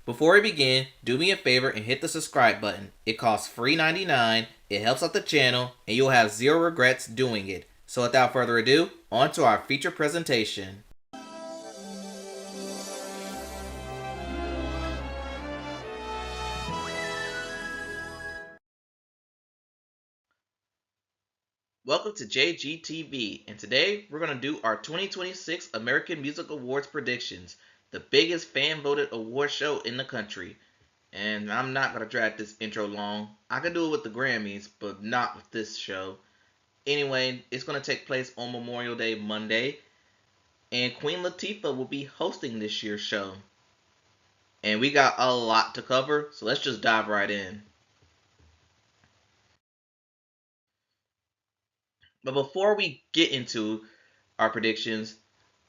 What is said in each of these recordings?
Before we begin, do me a favor and hit the subscribe button. It costs free 99, it helps out the channel, and you'll have zero regrets doing it. So without further ado, on to our feature presentation. Welcome to JGTV, and today we're going to do our 2026 American Music Awards predictions, the biggest fan-voted award show in the country. And I'm not going to drag this intro long. I can do it with the Grammys, but not with this show. Anyway, it's going to take place on Memorial Day Monday, and Queen Latifah will be hosting this year's show. And we got a lot to cover, so let's just dive right in. But before we get into our predictions,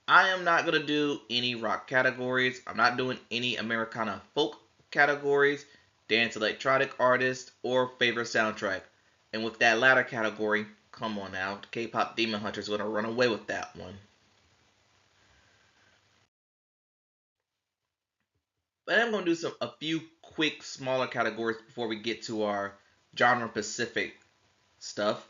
I am not going to do any rock categories. I'm not doing any Americana folk categories, dance electronic artist, or favorite soundtrack. And with that latter category, come on now, K-pop Demon Hunter is going to run away with that one. But I'm going to do a few quick smaller categories before we get to our genre specific stuff.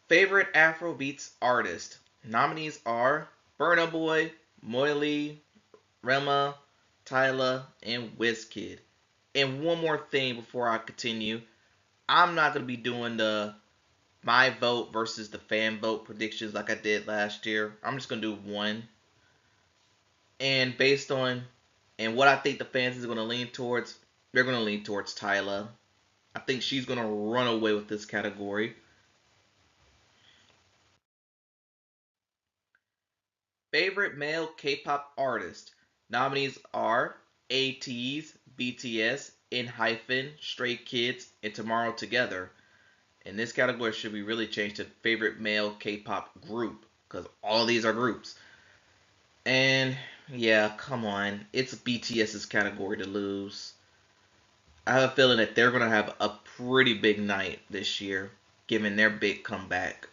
Favorite Afrobeats artist. Nominees are Burna Boy, Moily, Rema, Tyla, and Wizkid. And one more thing before I continue, I'm not going to be doing the my vote versus the fan vote predictions like I did last year. I'm just going to do one. And based on what I think the fans is going to lean towards, they're going to lean towards Tyla. I think she's going to run away with this category. Favorite male K-pop artist. Nominees are ATEEZ, BTS, ENHYPEN, Stray Kids, and Tomorrow Together. And this category should be really changed to favorite male K-pop group, because all of these are groups. And yeah, come on, it's BTS's category to lose. I have a feeling that they're gonna have a pretty big night this year, given their big comeback.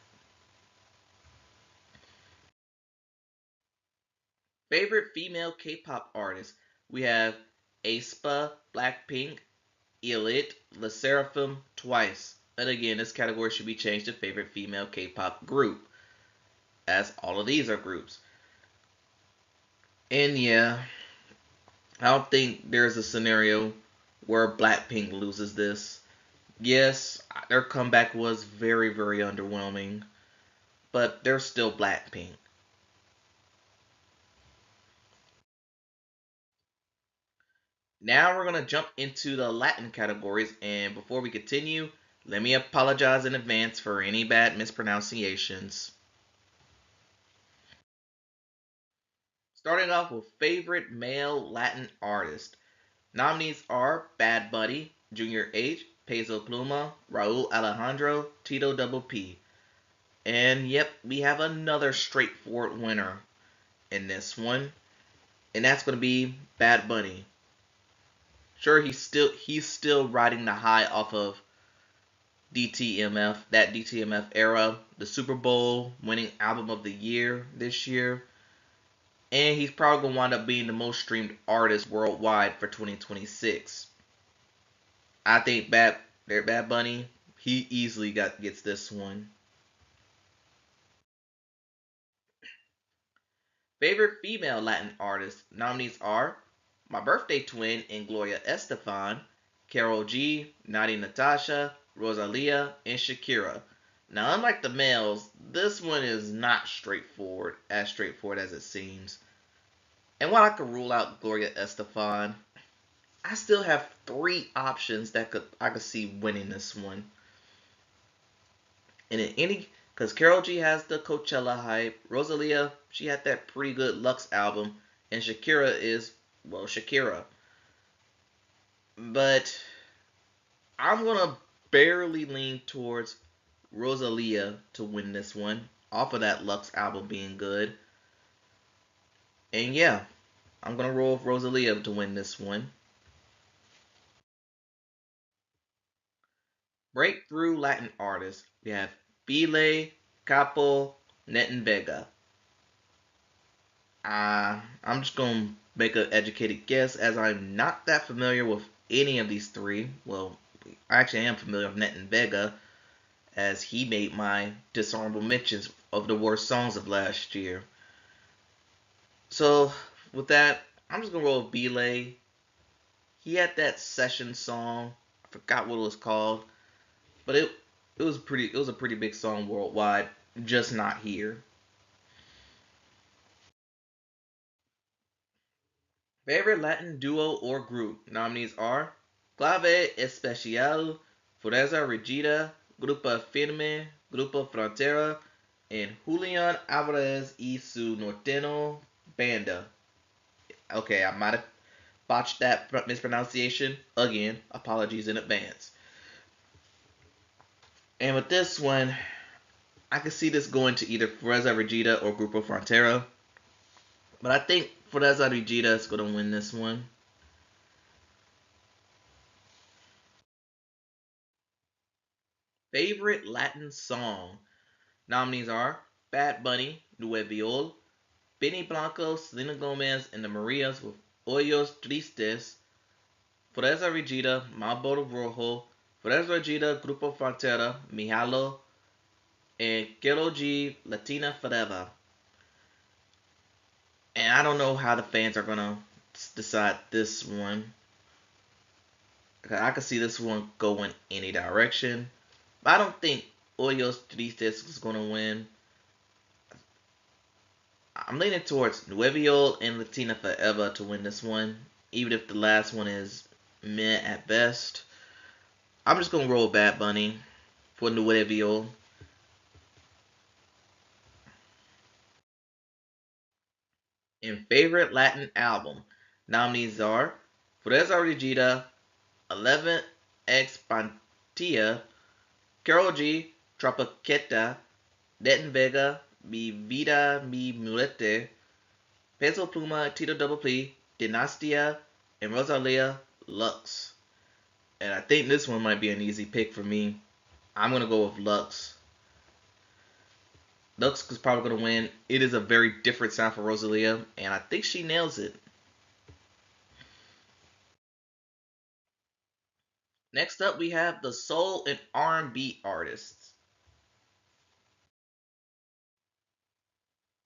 Favorite female K-pop artist. We have aespa, Blackpink, Elite, LE SSERAFIM, Twice. And again, this category should be changed to favorite female K-pop group, as all of these are groups. And yeah, I don't think there's a scenario where Blackpink loses this. Yes, their comeback was very, very underwhelming, but they're still Blackpink. Now we're going to jump into the Latin categories, and before we continue, let me apologize in advance for any bad mispronunciations. Starting off with favorite male Latin artist. Nominees are Bad Bunny, Junior H, Peso Pluma, Raul Alejandro, Tito Double P. And yep, we have another straightforward winner in this one, and that's going to be Bad Bunny. Sure, he's still riding the high off of DTMF, that DTMF era, the Super Bowl winning album of the year this year, and he's probably gonna wind up being the most streamed artist worldwide for 2026. I think Bad Bunny, he easily gets this one. Favorite female Latin artist nominees are my birthday twin in Gloria Estefan, Karol G, Nadi Natasha, Rosalia, and Shakira. Now, unlike the males, this one is not as straightforward as it seems. And while I could rule out Gloria Estefan, I still have three options that I could see winning this one. And in any, because Karol G has the Coachella hype, Rosalia, she had that pretty good Lux album, and Shakira is, well, Shakira. But I'm gonna barely lean towards Rosalia to win this one, off of that Lux album being good. And yeah, I'm gonna roll with Rosalia to win this one. Breakthrough Latin artists. We have Bile, Capo, Net and Vega. I'm just gonna make an educated guess, as I'm not that familiar with any of these three. Well, I actually am familiar with Net and Vega, as he made my dishonorable mentions of the worst songs of last year. So, with that, I'm just gonna roll Belay. He had that session song. I forgot what it was called, but it was a pretty big song worldwide, just not here. Favorite Latin duo or group nominees are Clave Especial, Fureza Regida, Grupo Firme, Grupo Frontera, and Julian Alvarez y su Norteño Banda. Okay, I might have botched that mispronunciation. Again, apologies in advance. And with this one, I could see this going to either Fureza Regida or Grupo Frontera. But I think Fureza Regida is going to win this one. Favorite Latin song nominees are Bad Bunny, Nueviol, Benny Blanco, Selena Gomez, and the Marias with Hoyos Tristes, Fureza Regida, Malboro Rojo, Fureza Regida, Grupo Frontera, Mijalo, and Quiero G Latina Forever. And I don't know how the fans are gonna decide this one. I could see this one going any direction. But I don't think Hoyos Tristes is gonna win. I'm leaning towards Nueviol and Latina Forever to win this one, even if the last one is meh at best. I'm just gonna roll Bad Bunny for Nueviol. And favorite Latin album nominees are Fresa Regida, 11 X Pantia, Carol G, Tropaqueta, Denton Vega, Mi Vida Mi Mulete, Peso Pluma, Tito Double P, Dinastia, and Rosalia Lux. And I think this one might be an easy pick for me. I'm gonna go with Lux. Lux is probably gonna win. It is a very different sound for Rosalia, and I think she nails it. Next up, we have the soul and R&B artists.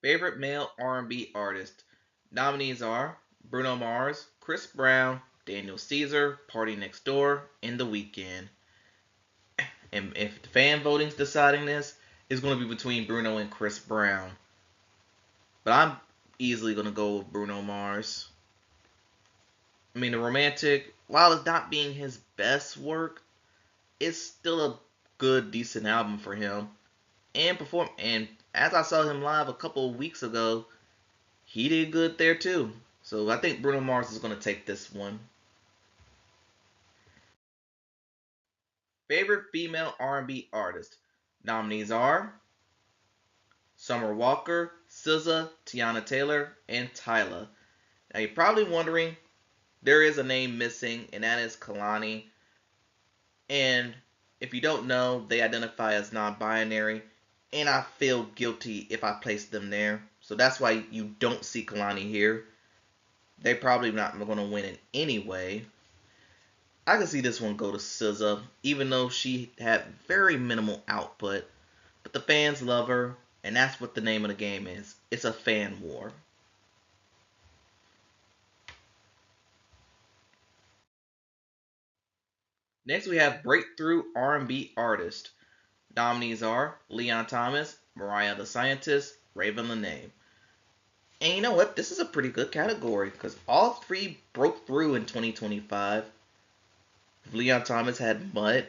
Favorite male R&B artist nominees are Bruno Mars, Chris Brown, Daniel Caesar, Party Next Door, and The Weeknd. And if the fan voting's deciding this, it's going to be between Bruno and Chris Brown. But I'm easily going to go with Bruno Mars. I mean, the Romantic, while it's not being his best work, it's still a good, decent album for him. And as I saw him live a couple of weeks ago, he did good there too. So I think Bruno Mars is going to take this one. Favorite female R&B artist nominees are Summer Walker, SZA, Tiana Taylor, and Tyla. Now you're probably wondering, there is a name missing, and that is Kalani. And if you don't know, they identify as non-binary, and I feel guilty if I place them there. So that's why you don't see Kalani here. They're probably not going to win it anyway. I can see this one go to SZA, even though she had very minimal output. But the fans love her, and that's what the name of the game is. It's a fan war. Next, we have Breakthrough R&B Artist. Nominees are Leon Thomas, Mariah the Scientist, Raven Lenae. And you know what? This is a pretty good category because all three broke through in 2025. Leon Thomas had Mud,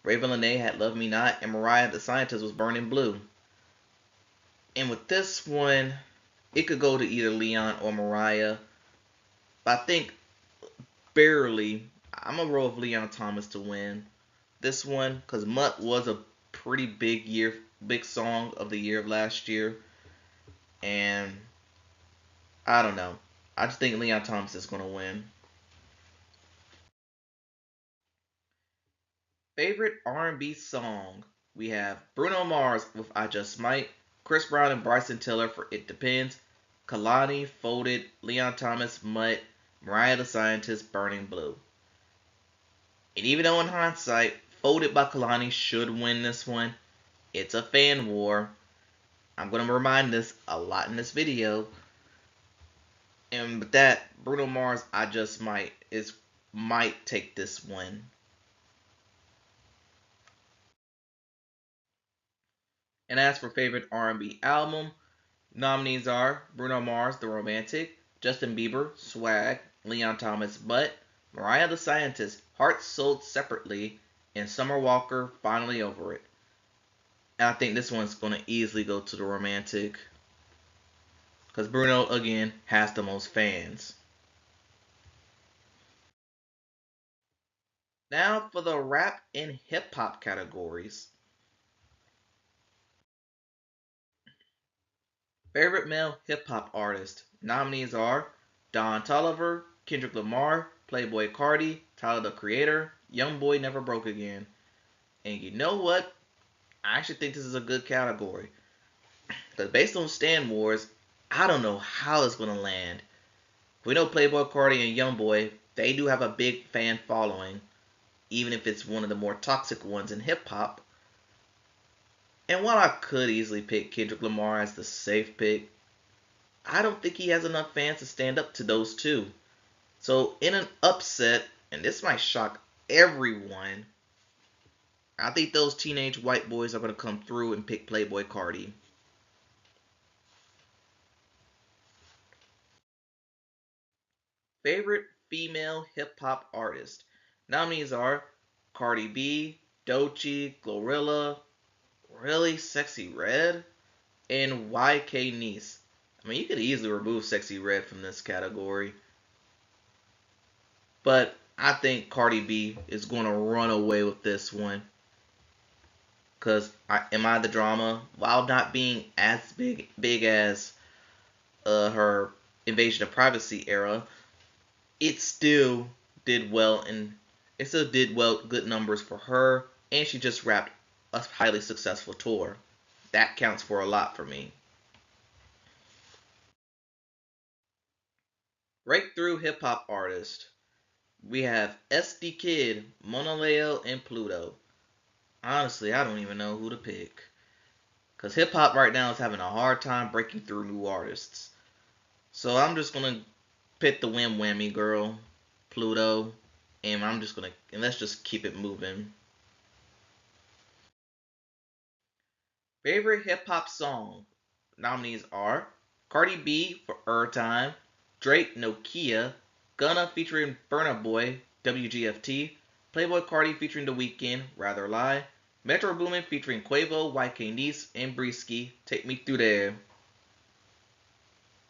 Raven Lenae had Love Me Not, and Mariah the Scientist was Burning Blue. And with this one, it could go to either Leon or Mariah. But I think barely, I'm going to roll with Leon Thomas to win this one because Mutt was a pretty big song of the year of last year. And I don't know. I just think Leon Thomas is going to win. Favorite R&B song? We have Bruno Mars with I Just Might, Chris Brown and Bryson Tiller for It Depends, Kalani, Folded, Leon Thomas, Mutt, Mariah the Scientist, Burning Blue. And even though in hindsight, Folded by Kalani should win this one, it's a fan war. I'm going to remind this a lot in this video. And with that, Bruno Mars, I just might take this one. And as for favorite R&B album, nominees are Bruno Mars, The Romantic, Justin Bieber, Swag, Leon Thomas, Mutt, Mariah the Scientist, Hearts Sold Separately, and Summer Walker, Finally Over It. And I think this one's going to easily go to The Romantic, because Bruno, again, has the most fans. Now for the rap and hip hop categories. Favorite male hip hop artist. Nominees are Don Toliver, Kendrick Lamar, Playboi Carti, Tyler the Creator, Youngboy Never Broke Again. And you know what? I actually think this is a good category. Because based on Stan Wars, I don't know how it's going to land. We know Playboi Carti and Youngboy, they do have a big fan following, even if it's one of the more toxic ones in hip hop. And while I could easily pick Kendrick Lamar as the safe pick, I don't think he has enough fans to stand up to those two. So in an upset, and this might shock everyone, I think those teenage white boys are going to come through and pick Playboi Carti. Favorite female hip hop artist. Nominees are Cardi B, Doechii, Glorilla, really Sexy Red, and YK Nice. I mean, you could easily remove Sexy Red from this category. But I think Cardi B is going to run away with this one. Because Am I the Drama, while not being as big as her Invasion of Privacy era, it still did well, and it still did well, good numbers for her, and she just wrapped a highly successful tour. That counts for a lot for me. Breakthrough hip hop artist. We have SD Kid, Monaleo, and Pluto. Honestly, I don't even know who to pick. Because hip hop right now is having a hard time breaking through new artists. So I'm just going to pick the wham whammy girl, Pluto, and let's just keep it moving. Favorite hip hop song. Nominees are Cardi B for Time, Drake Nokia, Gunna featuring Burna Boy, WGFT, Playboi Carti featuring The Weeknd, Rather Lie, Metro Boomin featuring Quavo, YK Nice, and Bluesky, Take Me Through There.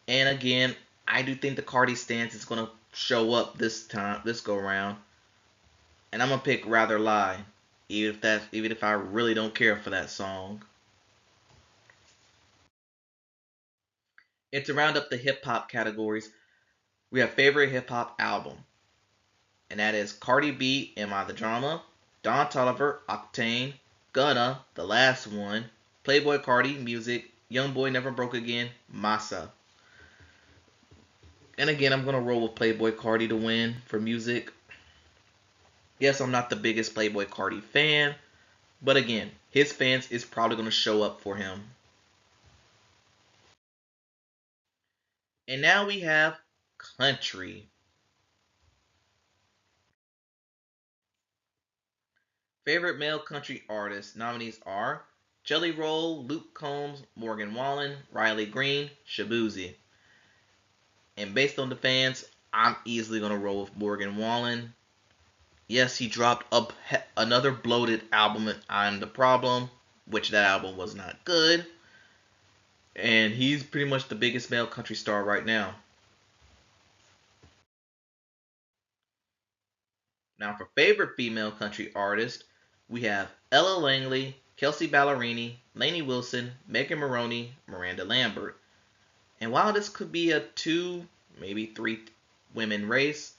And again, I do think the Cardi stance is going to show up this go around. And I'm going to pick Rather Lie, even if I really don't care for that song. And to round up the hip hop categories, we have favorite hip hop album. And that is Cardi B, Am I the Drama, Don Toliver, Octane, Gunna, The Last One, Playboi Carti, Music, Youngboy Never Broke Again, Massa. And again, I'm going to roll with Playboi Carti to win for Music. Yes, I'm not the biggest Playboi Carti fan, but again, his fans is probably going to show up for him. And now we have Country. Favorite male country artist. Nominees are Jelly Roll, Luke Combs, Morgan Wallen, Riley Green, Shabuzi. And based on the fans, I'm easily going to roll with Morgan Wallen. Yes, he dropped another bloated album at I'm the Problem, which that album was not good. And he's pretty much the biggest male country star right now. Now for favorite female country artist, we have Ella Langley, Kelsey Ballerini, Lainey Wilson, Megan Moroney, Miranda Lambert. And while this could be a 2, maybe 3 women race,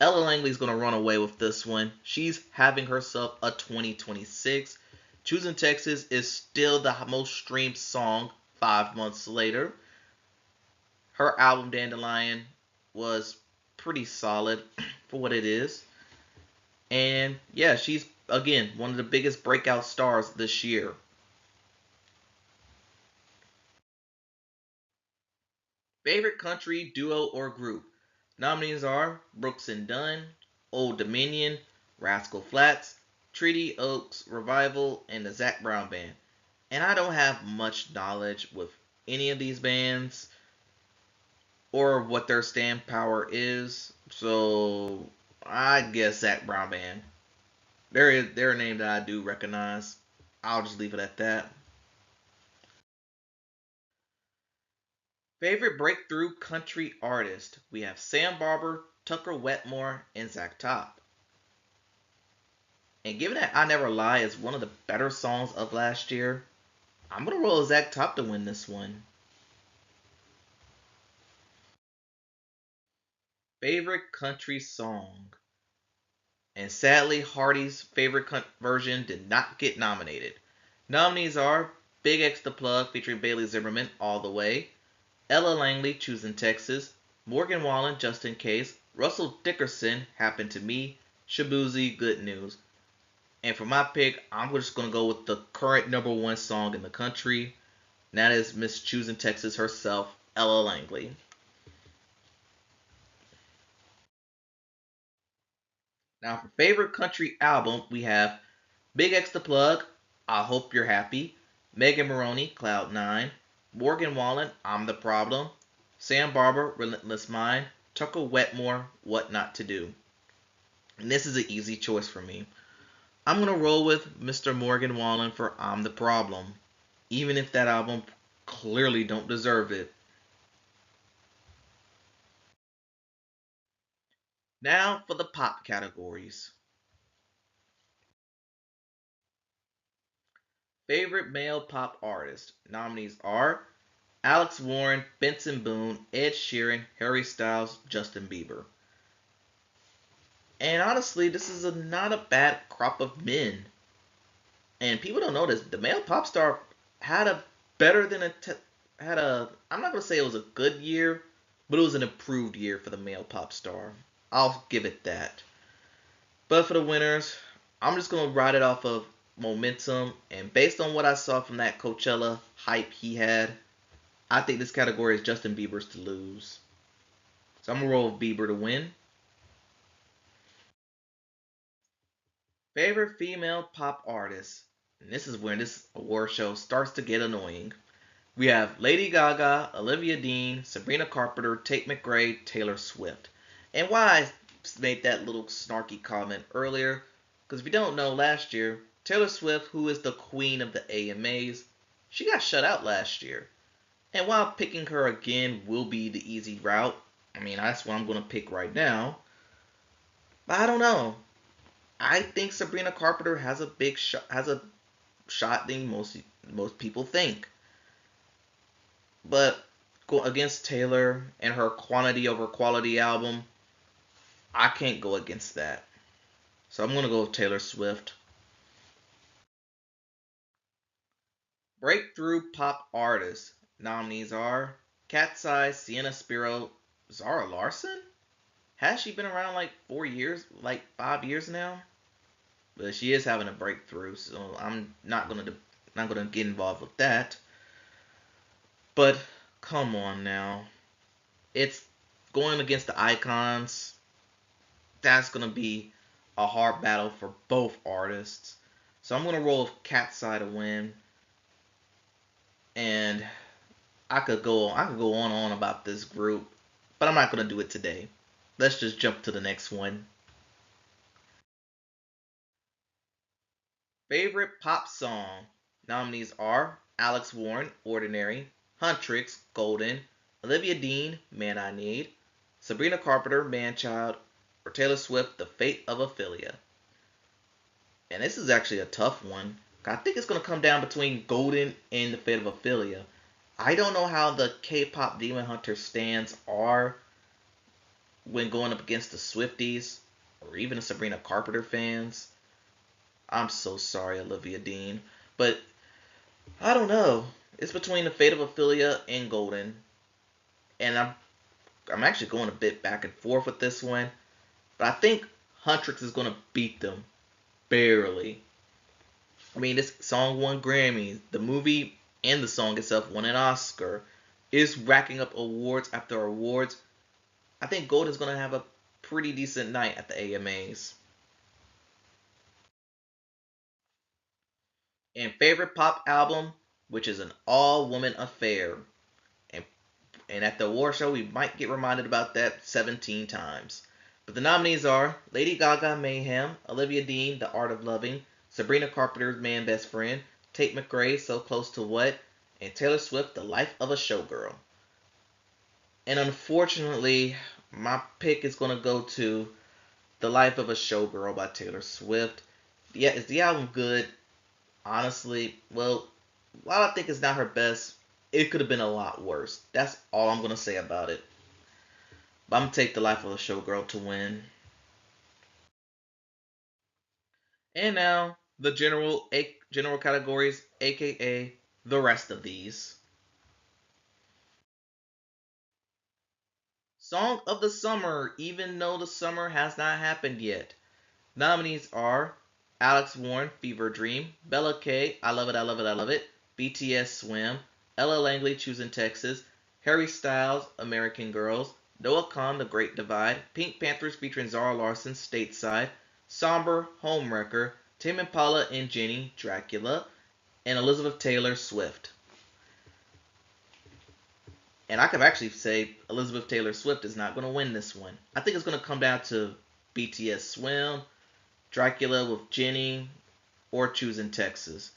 Ella Langley is going to run away with this one. She's having herself a 2026. Choosing Texas is still the most streamed song 5 months later. Her album Dandelion was pretty solid for what it is. And yeah, she's again one of the biggest breakout stars this year. Favorite country duo or group? Nominees are Brooks and Dunn, Old Dominion, Rascal Flatts, Treaty Oaks Revival, and the Zac Brown Band. And I don't have much knowledge with any of these bands or what their stand power is, so I guess Zac Brown Band. They're a name that I do recognize. I'll just leave it at that. Favorite breakthrough country artist? We have Sam Barber, Tucker Wetmore, and Zach Top. And given that I Never Lie is one of the better songs of last year, I'm gonna roll Zach Top to win this one. Favorite country song? And sadly, Hardy's favorite version did not get nominated. Nominees are Big X the Plug featuring Bailey Zimmerman, All the Way, Ella Langley, Choosing Texas, Morgan Wallen, Just in Case, Russell Dickerson, Happened to Me, Shabuzi, Good News. And for my pick, I'm just going to go with the current number one song in the country, and that is Miss Choosing Texas herself, Ella Langley. Now, for favorite country album, we have Big X the Plug, I Hope You're Happy, Megan Maroney, Cloud 9, Morgan Wallen, I'm the Problem, Sam Barber, Relentless Mind, Tucker Wetmore, What Not to Do. And this is an easy choice for me. I'm going to roll with Mr. Morgan Wallen for I'm the Problem, even if that album clearly don't deserve it. Now for the pop categories. Favorite male pop artist. Nominees are Alex Warren, Benson Boone, Ed Sheeran, Harry Styles, Justin Bieber. And honestly, this is not a bad crop of men. And people don't know this. The male pop star had a better than had a. I'm not gonna say it was a good year, but it was an improved year for the male pop star. I'll give it that. But for the winners, I'm just gonna ride it off of momentum, and based on what I saw from that Coachella hype he had, I think this category is Justin Bieber's to lose. So I'm gonna roll with Bieber to win. Favorite female pop artist. And this is when this award show starts to get annoying. We have Lady Gaga, Olivia Dean, Sabrina Carpenter, Tate McRae, Taylor Swift. And why I made that little snarky comment earlier, because if you don't know, last year, Taylor Swift, who is the queen of the AMAs, she got shut out last year. And while picking her again will be the easy route, I mean, that's what I'm going to pick right now. But I don't know. I think Sabrina Carpenter has a big shot, has a shot than most people think. But go against Taylor and her quantity over quality album, I can't go against that. So I'm gonna go with Taylor Swift. Breakthrough pop artist nominees are Cat's Eye, Sienna Spiro, Zara Larson. Has she been around like 4 years, like 5 years now? But she is having a breakthrough, so I'm not gonna get involved with that. But come on now, it's going against the icons. That's gonna be a hard battle for both artists. So I'm gonna roll with Cat's Eye to win. And I could go on and on about this group, but I'm not gonna do it today. Let's just jump to the next one. Favorite pop song nominees are Alex Warren, Ordinary, Huntrix, Golden, Olivia Dean, Man I Need, Sabrina Carpenter, Manchild, or Taylor Swift, The Fate of Ophelia. And this is actually a tough one. I think it's going to come down between Golden and The Fate of Ophelia. I don't know how the K-pop Demon Hunter stands are when going up against the Swifties or even the Sabrina Carpenter fans. I'm so sorry, Olivia Dean. But I don't know. It's between The Fate of Ophelia and Golden. and I'm actually going a bit back and forth with this one, but I think Huntrix is going to beat them barely. I mean, this song won Grammys. The movie and the song itself won an Oscar. It's racking up awards after awards. I think Gold is going to have a pretty decent night at the AMAs. And favorite pop album, which is an all-woman affair. And, and at the award show, we might get reminded about that 17 times. But the nominees are Lady Gaga, Mayhem, Olivia Dean, The Art of Loving, Sabrina Carpenter's Man Best Friend, Tate McRae, So Close to What, and Taylor Swift, The Life of a Showgirl. And unfortunately, my pick is going to go to The Life of a Showgirl by Taylor Swift. Yeah, is the album good? Honestly, well, while I think it's not her best, it could have been a lot worse. That's all I'm going to say about it. But I'm going to take The Life of a Showgirl to win. And now, the general categories, aka the rest of these. Song of the Summer, even though the summer has not happened yet. Nominees are Alex Warren, Fever Dream, Bella K, I Love It, I Love It, I Love It, BTS Swim, Ella Langley, Choosing Texas, Harry Styles, American Girls, Noah Kahn, The Great Divide, Pink Panthers featuring Zara Larsson, Stateside, Somber, Homewrecker, Tame Impala and Jenny, Dracula, and Elizabeth Taylor, Swift. And I could actually say Elizabeth Taylor Swift is not going to win this one. I think it's going to come down to BTS Swim, Dracula with Jenny, or Choosing Texas.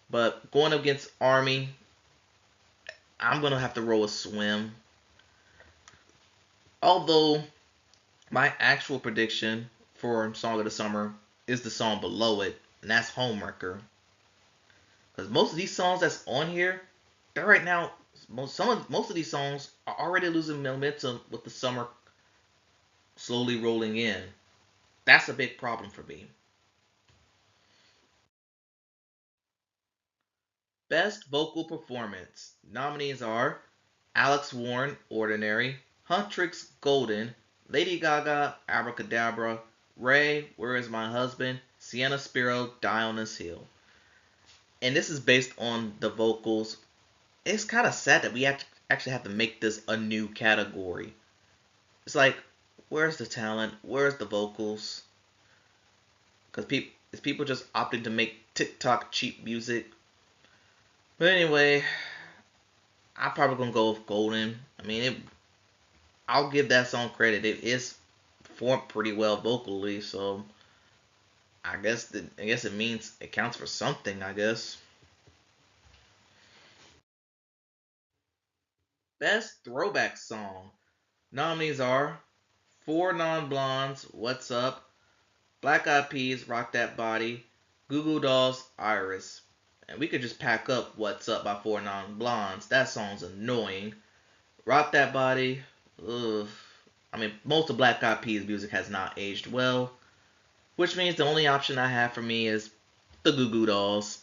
But going against Army, I'm going to have to roll with Swim. Although my actual prediction for Song of the Summer is the song below it, and that's Homewrecker. Because most of these songs that's on here, they're right now, most of these songs are already losing momentum with the summer slowly rolling in. That's a big problem for me. Best Vocal Performance. Nominees are Alex Warren, Ordinary, Huntrix, Golden, Lady Gaga, Abracadabra, Ray, Where Is My Husband, Sienna Spiro, Die on This Hill. And this is based on the vocals. It's kind of sad that we actually have to make this a new category. It's like, where's the talent? Where's the vocals? Because people just opting to make TikTok cheap music. But anyway, I'm probably gonna go with Golden. I mean, I'll give that song credit. It is performed pretty well vocally, so I guess it means it counts for something. I guess. Best Throwback Song. Nominees are Four Non Blondes, What's Up, Black Eyed Peas, Rock That Body, Goo Goo Dolls, Iris. And we could just pack up What's Up by Four Non Blondes. That song's annoying. Rock That Body, ugh. I mean, most of Black Eyed Peas music has not aged well, which means the only option I have for me is the Goo Goo Dolls.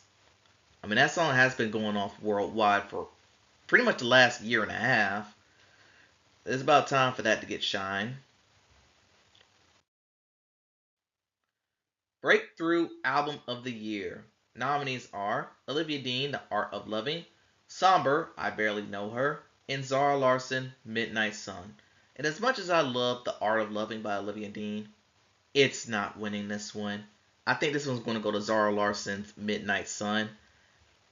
I mean, that song has been going off worldwide for pretty much the last year and a half. It's about time for that to get shine. Breakthrough Album of the Year. Nominees are Olivia Dean, The Art of Loving, Somber, I Barely Know Her, and Zara Larsson, Midnight Sun. And as much as I love The Art of Loving by Olivia Dean, it's not winning this one. I think this one's going to go to Zara Larsson's Midnight Sun.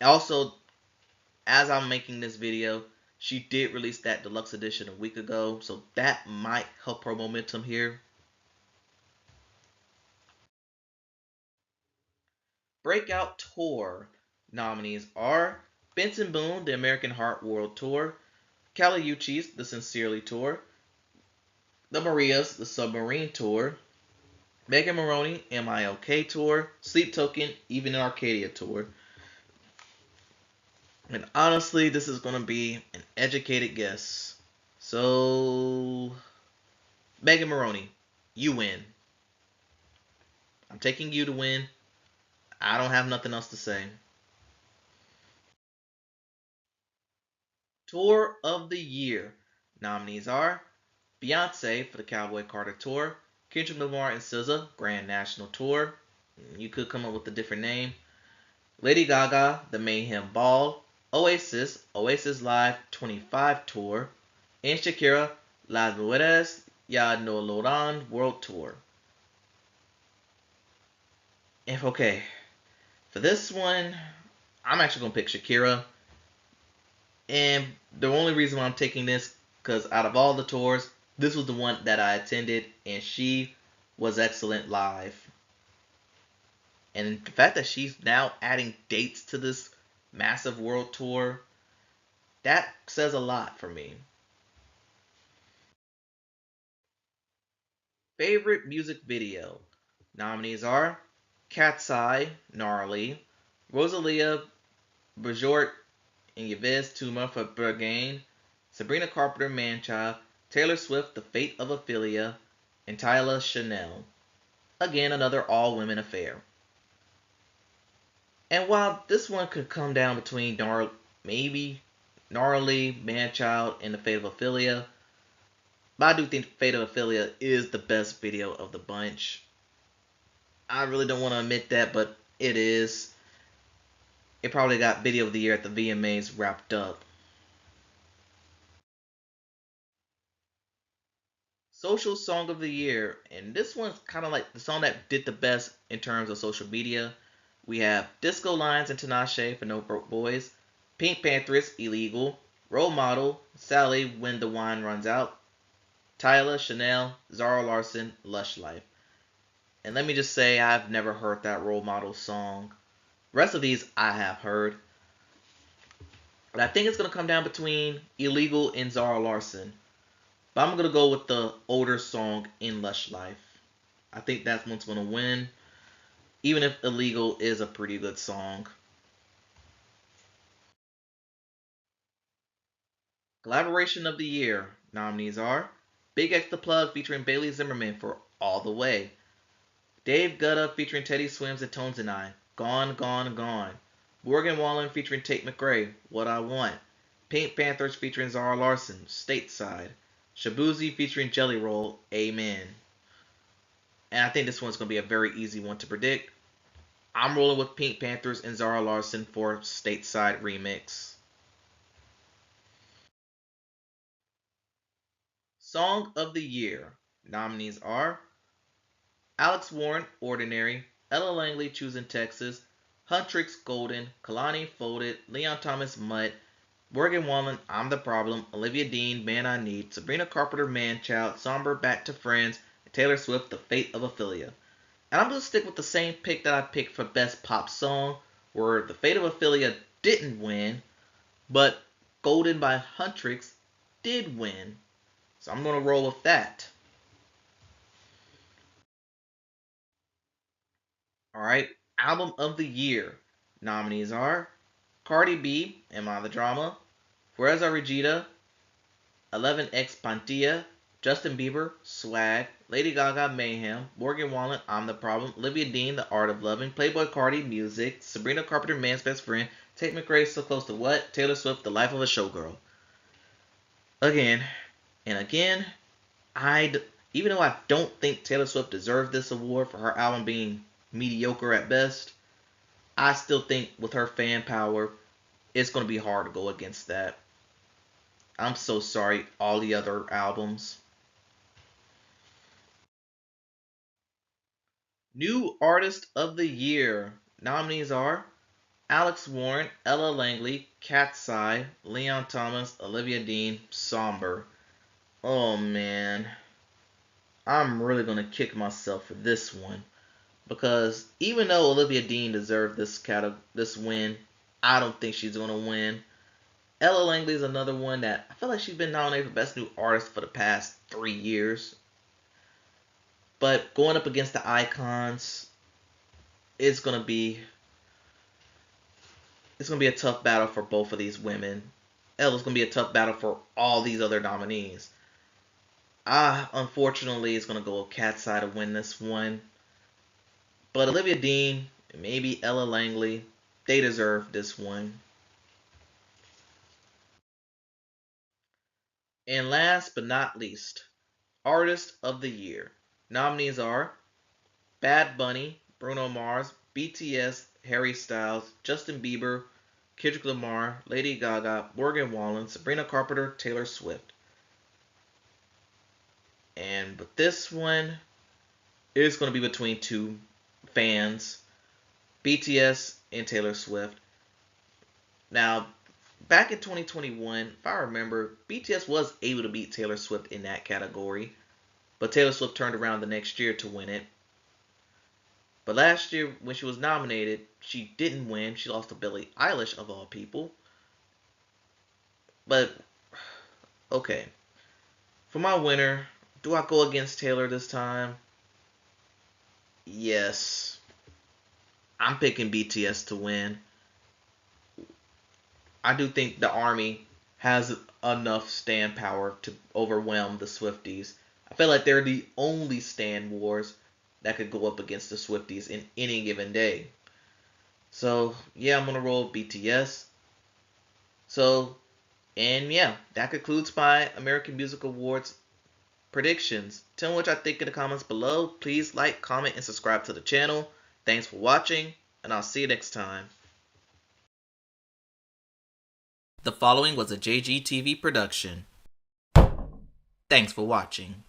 Also, as I'm making this video, she did release that deluxe edition a week ago, so that might help her momentum here. Breakout Tour. Nominees are Benson Boone, The American Heart World Tour, Kali Uchis, The Sincerely Tour, The Marias, The Submarine Tour, Megan Maroney, MILK Tour, Sleep Token, Even in Arcadia Tour. And honestly, this is going to be an educated guess. So, Megan Maroney, you win. I'm taking you to win. I don't have nothing else to say. Tour of the Year. Nominees are Beyonce for the Cowboy Carter Tour, Kendrick Lamar and SZA Grand National Tour. You could come up with a different name. Lady Gaga, The Mayhem Ball, Oasis, Oasis Live 25 Tour, and Shakira, Las Mujeres Ya No Loran World Tour. If okay, for this one, I'm actually gonna pick Shakira, and the only reason why I'm taking this because out of all the tours, this was the one that I attended, and she was excellent live. And the fact that she's now adding dates to this massive world tour, that says a lot for me. Favorite music video nominees are Cat's Eye, Gnarly, Rosalia Bajort and Yves Tuma for Bergane, Sabrina Carpenter, Manchild, Taylor Swift, The Fate of Ophelia, and Tyla Chanel. Again, another all-women affair. And while this one could come down between maybe Gnarly, Manchild, and The Fate of Ophelia, but I do think Fate of Ophelia is the best video of the bunch. I really don't want to admit that, but it is. It probably got Video of the Year at the VMAs wrapped up. Social Song of the Year, and this one's kind of like the song that did the best in terms of social media. We have Disco Lines and Tinashe for No Broke Boys, Pink Panthers, Illegal, Role Model, Sally, When the Wine Runs Out, Tyla, Chanel, Zara Larson, Lush Life. And let me just say, I've never heard that Role Model song. The rest of these I have heard. But I think it's going to come down between Illegal and Zara Larson. But I'm going to go with the older song in Lush Life. I think that one's going to win, even if Illegal is a pretty good song. Collaboration of the Year nominees are Big X the Plug featuring Bailey Zimmerman for All the Way, Dave Guetta featuring Teddy Swims and Tones and I, Gone, Gone, Gone, Morgan Wallen featuring Tate McRae, What I Want, Pink Panthers featuring Zara Larson, Stateside, Shabuzi featuring Jelly Roll, Amen. And I think this one's going to be a very easy one to predict. I'm rolling with Pink Panthers and Zara Larson for Stateside Remix. Song of the Year nominees are Alex Warren, Ordinary, Ella Langley, Choosing Texas, Huntrix, Golden, Kalani, Folded, Leon Thomas, Mutt, Morgan Wallen, I'm the Problem, Olivia Dean, Man I Need, Sabrina Carpenter, Manchild, Somber, Back to Friends, and Taylor Swift, The Fate of Ophelia. And I'm going to stick with the same pick that I picked for Best Pop Song, where The Fate of Ophelia didn't win, but Golden by Huntrix did win. So I'm going to roll with that. Alright, Album of the Year nominees are Cardi B, Am I the Drama, Fuerza Regida, 11X Pantilla, Justin Bieber, Swag, Lady Gaga, Mayhem, Morgan Wallen, I'm the Problem, Olivia Dean, The Art of Loving, Playboy Cardi, Music, Sabrina Carpenter, Man's Best Friend, Tate McRae, So Close to What, Taylor Swift, The Life of a Showgirl. Again and again, even though I don't think Taylor Swift deserved this award for her album being mediocre at best, I still think with her fan power, it's going to be hard to go against that. I'm so sorry, all the other albums. New Artist of the Year nominees are Alex Warren, Ella Langley, Cat's Eye, Leon Thomas, Olivia Dean, Somber. Oh man, I'm really going to kick myself for this one. Because even though Olivia Dean deserved this win, I don't think she's going to win. Ella Langley is another one that I feel like she's been nominated for Best New Artist for the past 3 years. But going up against the icons, it's gonna be a tough battle for both of these women. Ella's gonna be a tough battle for all these other nominees. Unfortunately, it's gonna go with Cat's Eye to win this one. But Olivia Dean, maybe Ella Langley, they deserve this one. And last but not least, Artist of the Year. Nominees are Bad Bunny, Bruno Mars, BTS, Harry Styles, Justin Bieber, Kendrick Lamar, Lady Gaga, Morgan Wallen, Sabrina Carpenter, Taylor Swift. And with this one, it's going to be between two fans, BTS and Taylor Swift. Now, back in 2021, if I remember, BTS was able to beat Taylor Swift in that category, but Taylor Swift turned around the next year to win it. But last year, when she was nominated, she didn't win. She lost to Billie Eilish, of all people. But, okay. For my winner, do I go against Taylor this time? Yes. I'm picking BTS to win. I do think the Army has enough stand power to overwhelm the Swifties. I feel like they're the only stand wars that could go up against the Swifties in any given day. So, yeah, I'm going to roll BTS. So, and yeah, that concludes my American Music Awards predictions. Tell me what y'all think in the comments below. Please like, comment, and subscribe to the channel. Thanks for watching, and I'll see you next time. The following was a JGTV production. Thanks for watching.